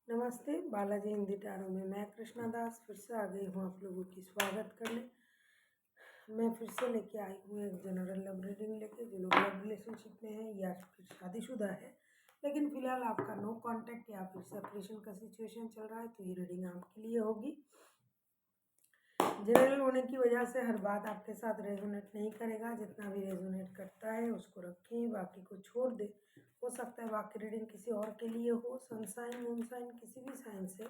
नमस्ते, बालाजी हिंदी टैरो में मैं कृष्णा दास फिर से आ गई हूँ आप लोगों की स्वागत करने। मैं फिर से लेके आई हूँ एक जनरल लव रीडिंग लेके, जो लोग लव रिलेशनशिप में है या फिर शादीशुदा है लेकिन फिलहाल आपका नो कांटेक्ट या फिर सेपरेशन का सिचुएशन चल रहा है, तो ये रीडिंग आपके लिए होगी। जनरल होने की वजह से हर बात आपके साथ रेजोनेट नहीं करेगा, जितना भी रेजोनेट करता है उसको रखें, बाकी को छोड़ दे। हो सकता है बाकी रीडिंग किसी और के लिए हो, सनसाइन मूनसाइन किसी भी साइन से।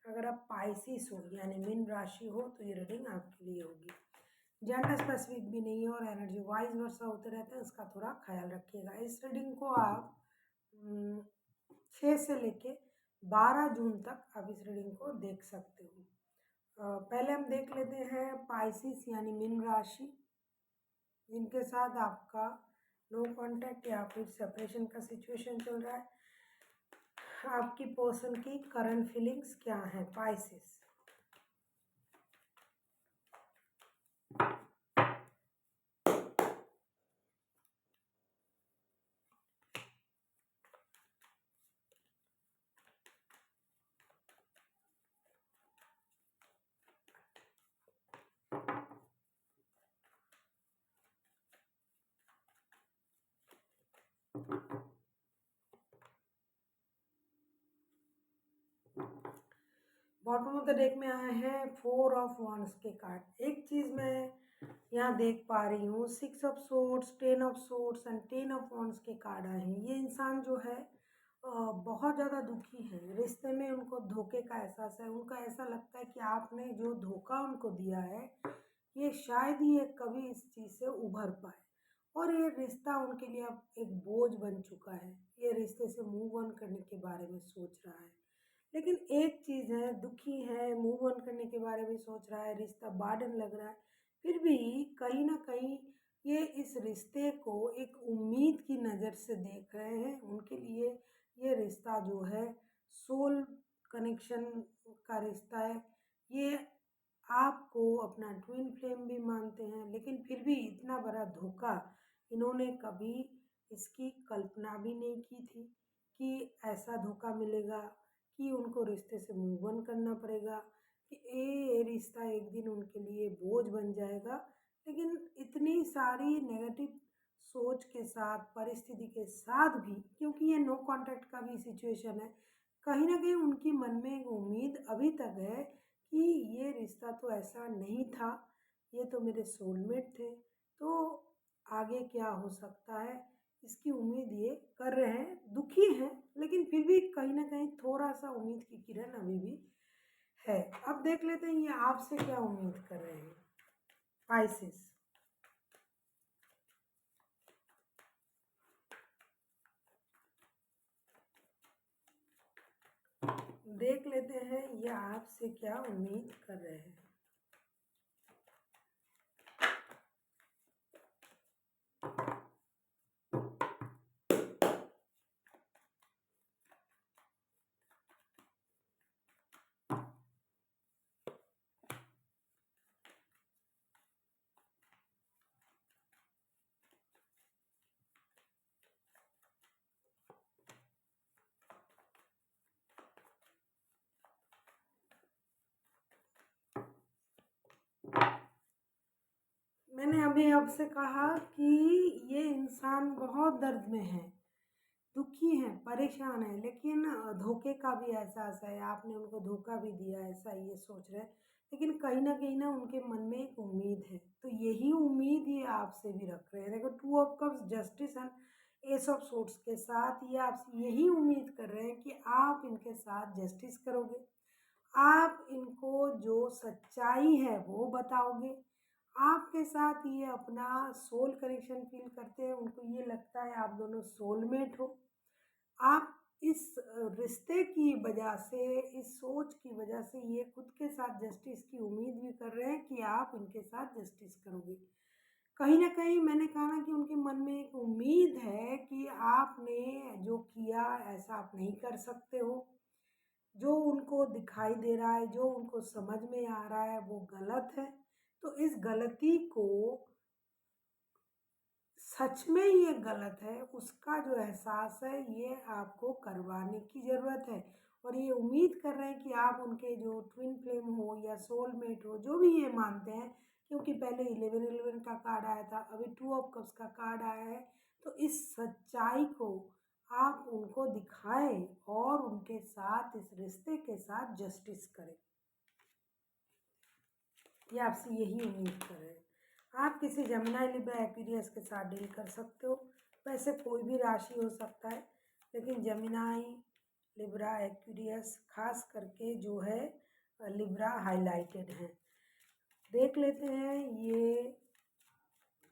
अगर आप पाइसिस हो यानी मीन राशि हो तो ये रीडिंग आपके लिए होगी। जेंडर स्पेसिफिक भी नहीं है और एनर्जी वाइज वर्षा होते रहते हैं, इसका थोड़ा ख्याल रखिएगा। इस रीडिंग को आप 6 से लेके 12 जून तक आप इस रीडिंग को देख सकते हो। पहले हम देख लेते हैं पाइसिस यानी मीन राशि, जिनके साथ आपका नो कांटेक्ट या फिर सेपरेशन का सिचुएशन चल रहा है। आपकी पर्सन की करंट फीलिंग्स क्या है Pisces. Bottom of the deck में आए हैं 4 ऑफ वॉन्ड्स के कार्ड। एक चीज़ मैं यहाँ देख पा रही हूँ, 6 of swords, 10 of swords and 10 of wands के कार्ड आए हैं। ये इंसान जो है बहुत ज़्यादा दुखी है, रिश्ते में उनको धोखे का एहसास है। उनको ऐसा लगता है कि आपने जो धोखा उनको दिया है ये शायद ही ये कभी इस चीज़ से उभर पाए, और ये रिश्ता उनके लिए अब एक बोझ बन चुका है। ये रिश्ते से मूव ऑन करने के बारे में सोच रहा है, लेकिन एक चीज़ है, दुखी है, मूव ऑन करने के बारे में सोच रहा है, रिश्ता बार्डन लग रहा है, फिर भी कहीं ना कहीं ये इस रिश्ते को एक उम्मीद की नज़र से देख रहे हैं। उनके लिए ये रिश्ता जो है सोल कनेक्शन का रिश्ता है। ये आपको अपना ट्विन फ्लेम भी मानते हैं, लेकिन फिर भी इतना बड़ा धोखा इन्होंने कभी इसकी कल्पना भी नहीं की थी कि ऐसा धोखा मिलेगा, कि उनको रिश्ते से मूव ऑन करना पड़ेगा, कि ये रिश्ता एक दिन उनके लिए बोझ बन जाएगा। लेकिन इतनी सारी नेगेटिव सोच के साथ, परिस्थिति के साथ भी, क्योंकि ये नो कांटेक्ट का भी सिचुएशन है, कहीं ना कहीं उनकी मन में एक उम्मीद अभी तक है कि ये रिश्ता तो ऐसा नहीं था, ये तो मेरे सोलमेट थे, तो आगे क्या हो सकता है इसकी उम्मीद ये कर रहे हैं। दुखी हैं लेकिन फिर भी कहीं ना कहीं थोड़ा सा उम्मीद की किरण अभी भी है। अब देख लेते हैं ये आपसे क्या उम्मीद कर रहे हैं पाइसिस। देख लेते हैं ये आपसे क्या उम्मीद कर रहे हैं। मैंने अभी आपसे कहा कि ये इंसान बहुत दर्द में है, दुखी है, परेशान है, लेकिन धोखे का भी एहसास है, आपने उनको धोखा भी दिया, ऐसा ये सोच रहे हैं। लेकिन कहीं ना उनके मन में एक उम्मीद है, तो यही उम्मीद ये आपसे भी रख रहे हैं। देखो 2 of cups, justice and S of swords के साथ ये आपसे यही उम्मीद कर रहे हैं कि आप इनके साथ जस्टिस करोगे, आप इनको जो सच्चाई है वो बताओगे। आपके साथ ये अपना सोल कनेक्शन फील करते हैं, उनको ये लगता है आप दोनों सोलमेट हो। आप इस रिश्ते की वजह से, इस सोच की वजह से ये खुद के साथ जस्टिस की उम्मीद भी कर रहे हैं कि आप इनके साथ जस्टिस करोगे। कहीं ना कहीं मैंने कहा ना कि उनके मन में एक उम्मीद है कि आपने जो किया ऐसा आप नहीं कर सकते हो। जो उनको दिखाई दे रहा है, जो उनको समझ में आ रहा है वो गलत है, तो इस गलती को, सच में ये गलत है उसका जो एहसास है ये आपको करवाने की ज़रूरत है। और ये उम्मीद कर रहे हैं कि आप उनके जो ट्विन फ्लेम हो या सोलमेट हो, जो भी ये मानते हैं, क्योंकि पहले 1111 का कार्ड आया था, अभी 2 ऑफ कप्स का कार्ड आया है, तो इस सच्चाई को आप उनको दिखाएं और उनके साथ इस रिश्ते के साथ जस्टिस करें। ये आपसे यही उम्मीद कर रहे हैं। आप किसी जमुनाई लिब्रा एक्वेरियस के साथ डील कर सकते हो। वैसे कोई भी राशि हो सकता है, लेकिन जमुनाई लिब्रा एक्वेरियस खास करके जो है लिब्रा हाईलाइटेड है। देख लेते हैं ये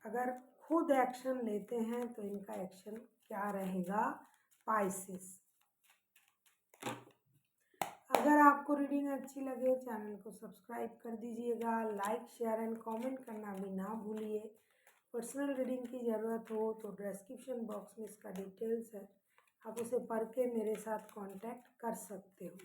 अगर खुद एक्शन लेते हैं तो इनका एक्शन क्या रहेगा। पाइसेस, अगर आपको रीडिंग अच्छी लगे चैनल को सब्सक्राइब कर दीजिएगा, लाइक शेयर एंड कमेंट करना भी ना भूलिए। पर्सनल रीडिंग की ज़रूरत हो तो डिस्क्रिप्शन बॉक्स में इसका डिटेल्स है, आप उसे पढ़ के मेरे साथ कांटेक्ट कर सकते हो।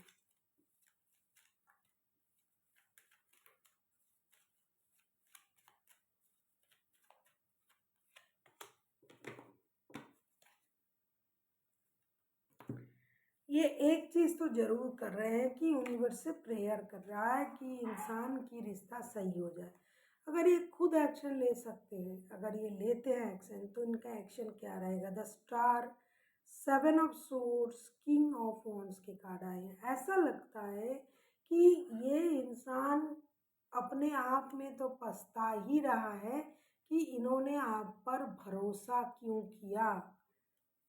ये एक चीज़ तो ज़रूर कर रहे हैं कि यूनिवर्स से प्रेयर कर रहा है कि इंसान की रिश्ता सही हो जाए। अगर ये खुद एक्शन ले सकते हैं, अगर ये लेते हैं एक्शन, तो इनका एक्शन क्या रहेगा। The star, 7 of swords, king of wands के कार्ड आए हैं। ऐसा लगता है कि ये इंसान अपने आप में तो पछता ही रहा है कि इन्होंने आप पर भरोसा क्यों किया।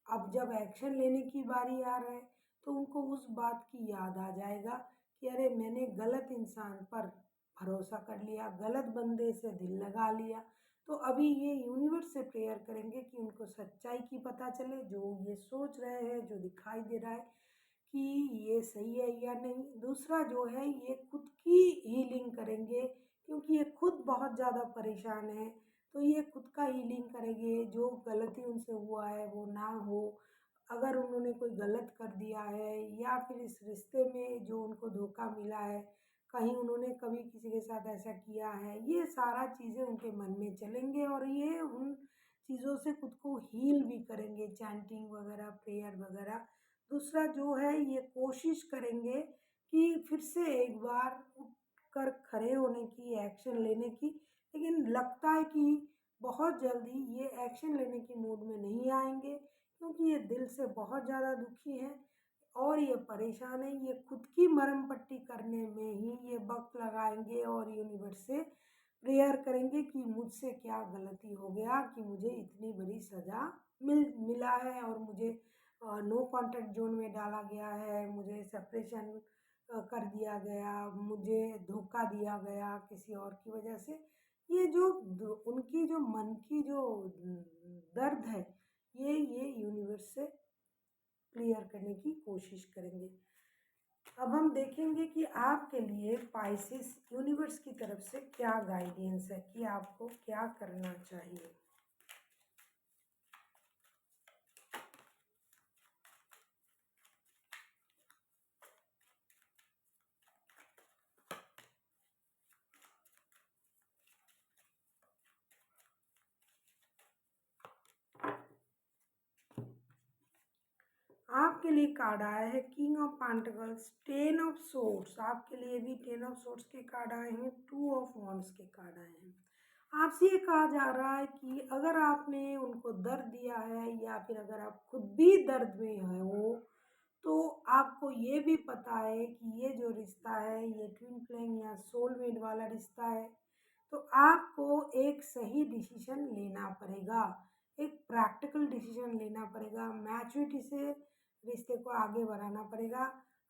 अब जब एक्शन लेने की बारी आ रहा है तो उनको उस बात की याद आ जाएगा कि अरे मैंने गलत इंसान पर भरोसा कर लिया, गलत बंदे से दिल लगा लिया। तो अभी ये यूनिवर्स से प्रेयर करेंगे कि उनको सच्चाई की पता चले, जो ये सोच रहे हैं, जो दिखाई दे रहा है कि ये सही है या नहीं। दूसरा जो है ये खुद की हीलिंग करेंगे, क्योंकि ये खुद बहुत ज़्यादा परेशान है, तो ये खुद का हीलिंग करेंगे। जो गलती उनसे हुआ है वो ना हो, अगर उन्होंने कोई गलत कर दिया है या फिर इस रिश्ते में जो उनको धोखा मिला है, कहीं उन्होंने कभी किसी के साथ ऐसा किया है, ये सारा चीज़ें उनके मन में चलेंगे और ये उन चीज़ों से खुद को हील भी करेंगे, चैंटिंग वगैरह, प्रेयर वगैरह। दूसरा जो है ये कोशिश करेंगे कि फिर से एक बार उठ कर खड़े होने की, एक्शन लेने की, लेकिन लगता है कि बहुत जल्दी ये एक्शन लेने की मूड में नहीं आएंगे, क्योंकि ये दिल से बहुत ज़्यादा दुखी हैं और ये परेशान है। ये खुद की मरहम पट्टी करने में ही ये वक्त लगाएंगे और यूनिवर्स से प्रेयर करेंगे कि मुझसे क्या गलती हो गया कि मुझे इतनी बड़ी सज़ा मिला है और मुझे नो कॉन्टैक्ट जोन में डाला गया है, मुझे सेपरेशन कर दिया गया, मुझे धोखा दिया गया किसी और की वजह से। ये जो उनकी जो मन की जो दर्द है, ये यूनिवर्स से क्लियर करने की कोशिश करेंगे। अब हम देखेंगे कि आपके लिए पाइसेस यूनिवर्स की तरफ से क्या गाइडेंस है कि आपको क्या करना चाहिए। आपके लिए कार्ड आया है king of pentacles, 10 of swords, आपके लिए भी 10 ऑफ सोर्ड्स के कार्ड आए हैं, 2 ऑफ वॉन्ड्स के कार्ड आए हैं। आपसे ये कहा जा रहा है कि अगर आपने उनको दर्द दिया है या फिर अगर आप खुद भी दर्द में हो, तो आपको ये भी पता है कि ये जो रिश्ता है ये ट्विन फ्लेम या सोलमेट वाला रिश्ता है, तो आपको एक सही डिसीजन लेना पड़ेगा, एक प्रैक्टिकल डिसीजन लेना पड़ेगा, मैच्योरिटी से रिश्ते को आगे बढ़ाना पड़ेगा।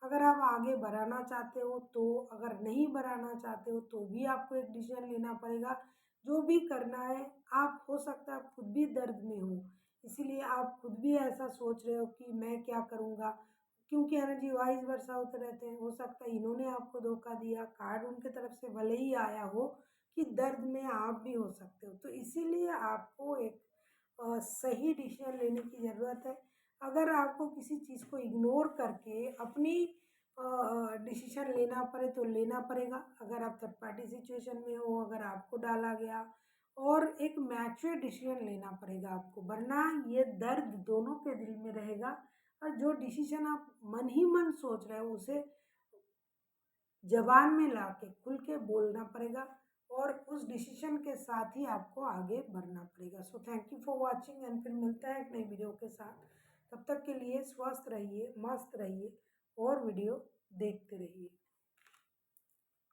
अगर आप आगे बढ़ाना चाहते हो तो, अगर नहीं बढ़ाना चाहते हो तो भी आपको एक डिसीजन लेना पड़ेगा। जो भी करना है, आप हो सकता है आप खुद भी दर्द में हो, इसीलिए आप खुद भी ऐसा सोच रहे हो कि मैं क्या करूँगा, क्योंकि एनर्जी वाइज वर्षा होते रहते हैं। हो सकता है इन्होंने आपको धोखा दिया, कार्ड उनके तरफ से भले ही आया हो कि दर्द में आप भी हो सकते हो, तो इसीलिए आपको एक सही डिसीजन लेने की ज़रूरत है। अगर आपको किसी चीज़ को इग्नोर करके अपनी डिसीजन लेना पड़े तो लेना पड़ेगा। अगर आप थर्ड पार्टी सिचुएशन में हो, अगर आपको डाला गया, और एक मैच्योर डिसीजन लेना पड़ेगा आपको, वरना ये दर्द दोनों के दिल में रहेगा। और जो डिसीजन आप मन ही मन सोच रहे हो उसे जबान में लाके खुल के बोलना पड़ेगा और उस डिसीजन के साथ ही आपको आगे बढ़ना पड़ेगा। So thank you for watching and फिर मिलता है एक नई वीडियो के साथ। तब तक के लिए स्वस्थ रहिए, मस्त रहिए और वीडियो देखते रहिए।